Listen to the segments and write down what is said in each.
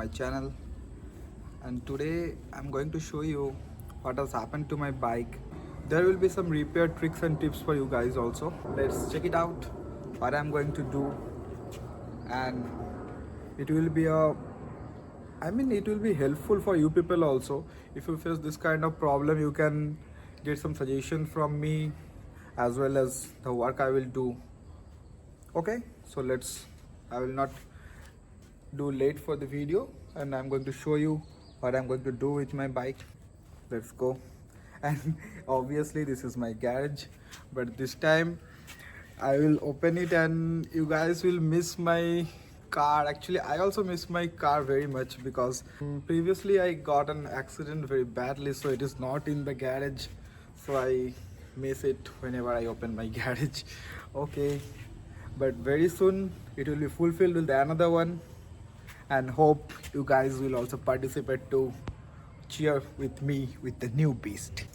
my channel, and today I'm going to show you what has happened to my bike. There will be some repair tricks and tips for you guys also. Let's check it out what I'm going to do, and it will be it will be helpful for you people also. If you face this kind of problem, you can get some suggestion from me as well as the work I will do. Okay, so I will not do late for the video, and I'm going to show you what I'm going to do with my bike. Let's go. And obviously this is my garage, but this time I will open it and you guys will miss my car. Actually, I also miss my car very much because previously I got an accident very badly, so it is not in the garage, so I miss it whenever I open my garage. Okay, but very soon it will be fulfilled with another one, and hope you guys will also participate to cheer with me with the new beast.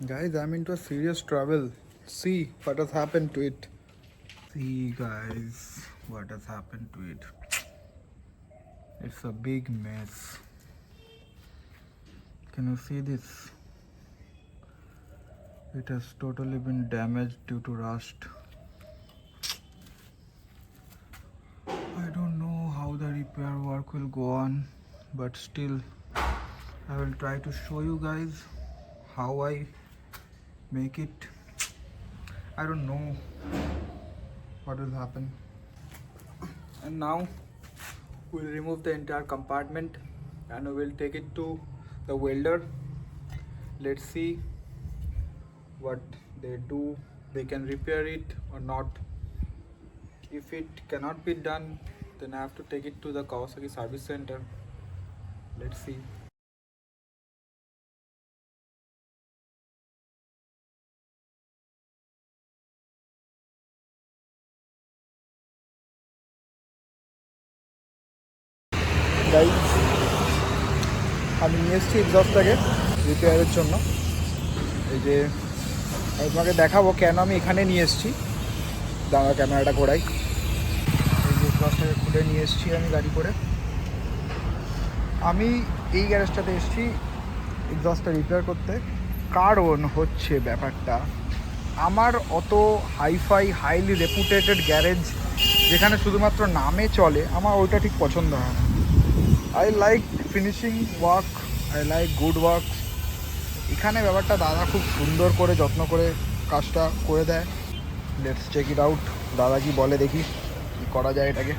Guys, I'm into a serious trouble. See what has happened to it. See guys, what has happened to it. It's a big mess. Can you see this? It has totally been damaged due to rust. I don't know how the repair work will go on, but still I will try to show you guys how I make it. I don't know what will happen. And now we'll remove the entire compartment and we will take it to the welder. Let's see what they do. They can repair it or not. If it cannot be done, then I have to take it to the Kawasaki service center. Let's see. Guys, আমি নিয়ে এসেছি এক্সস্টটাকে রিপেয়ারের জন্য। এই যে আমি তোমাকে দেখাবো কেন আমি এখানে নিয়ে এসেছি। দাঁড়া, ক্যামেরাটা ঘোরাই। এই যে এক্সস্টটাকে খুলে নিয়ে এসেছি আমি গাড়ি করে। আমি এই গ্যারেজটাতে এসেছি এক্সস্টটা রিপেয়ার করতে, কারণ হচ্ছে ব্যাপারটা আমার অত হাইলি রেপুটেটেড গ্যারেজ যেখানে শুধুমাত্র নামে চলে, আমার ওইটা ঠিক পছন্দ হয় না। I like finishing work, I like good work. এখানে ব্যাপারটা দাদা খুব সুন্দর করে যত্ন করে কাজটা করে দেয়। Let's check it out. দাদা কি বলে দেখি কি করা যায় এটাকে।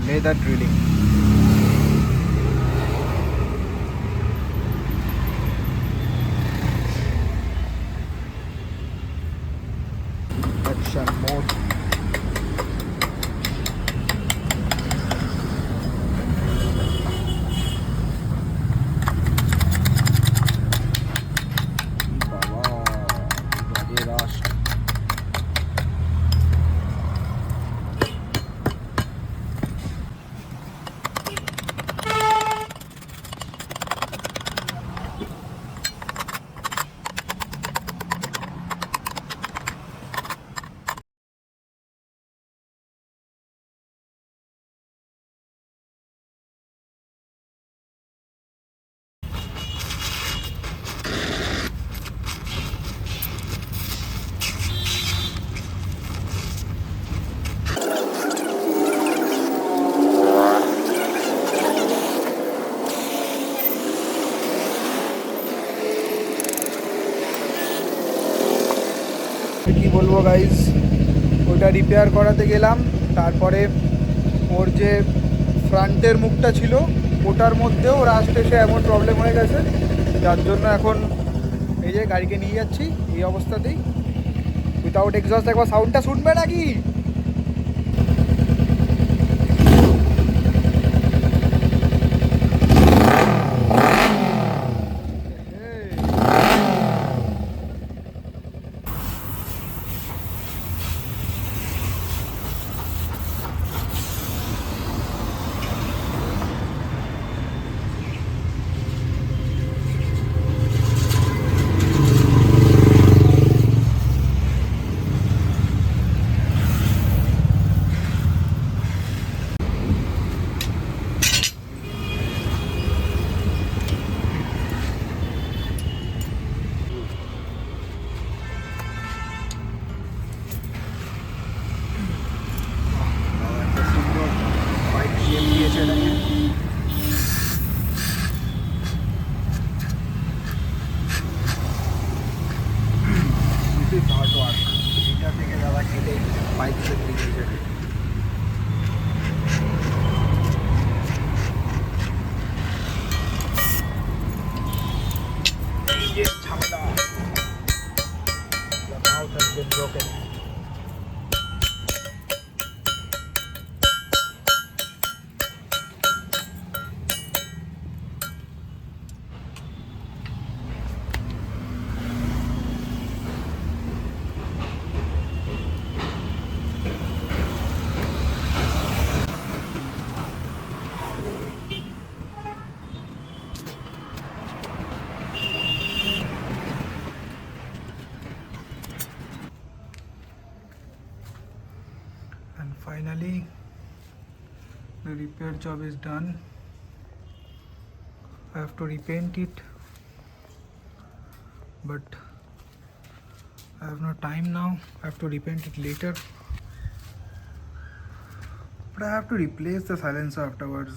Leather drilling. Action mode. কি বলবো গাইজ, ওটা রিপেয়ার করাতে গেলাম, তারপরে ওর যে ফ্রন্টের মুখটা ছিল ওটার মধ্যেও রাস্ট এসে এমন প্রবলেম হয়ে গেছে, যার জন্য এখন এই যে গাড়িকে নিয়ে যাচ্ছি এই অবস্থাতেই উইথাউট এক্সস্ট। একবার সাউন্ডটা শুনবে নাকি? এটা থেকে দাদা খেলে বাইক ঝামেলা। The mouth has been broken. And finally the repair job is done. I have to repaint it, but I have no time now. I have to repaint it later, but I have to replace the silencer afterwards.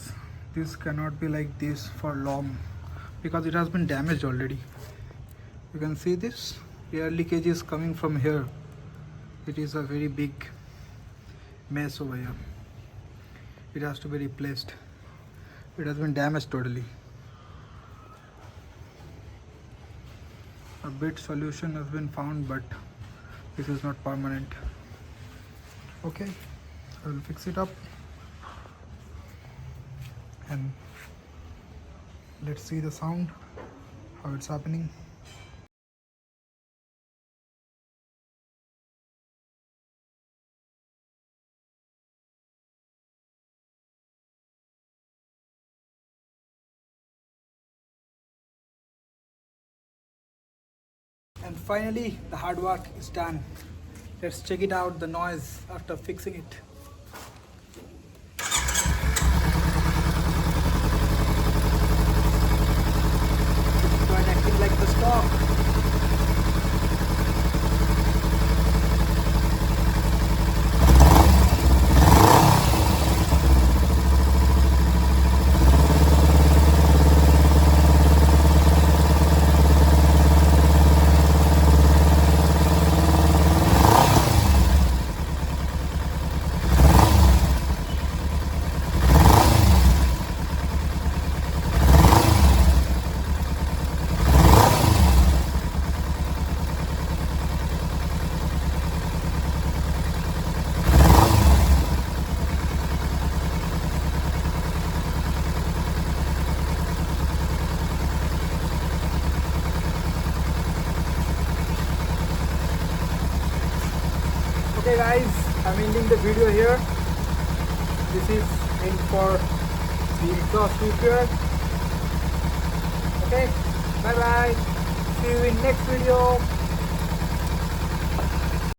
This cannot be like this for long because it has been damaged already. You can see this air leakage is coming from here. It is a very big mess over here. It has to be replaced. It has been damaged totally. A bit solution has been found, but this is not permanent. Okay, I will fix it up and let's see the sound, how it's happening. And finally the hard work is done. Let's check it out, the noise after fixing it. It's quite acting like the stock. Okay guys, I'm ending the video here. This is end for the exhaust repair. Okay, bye bye. See you in next video.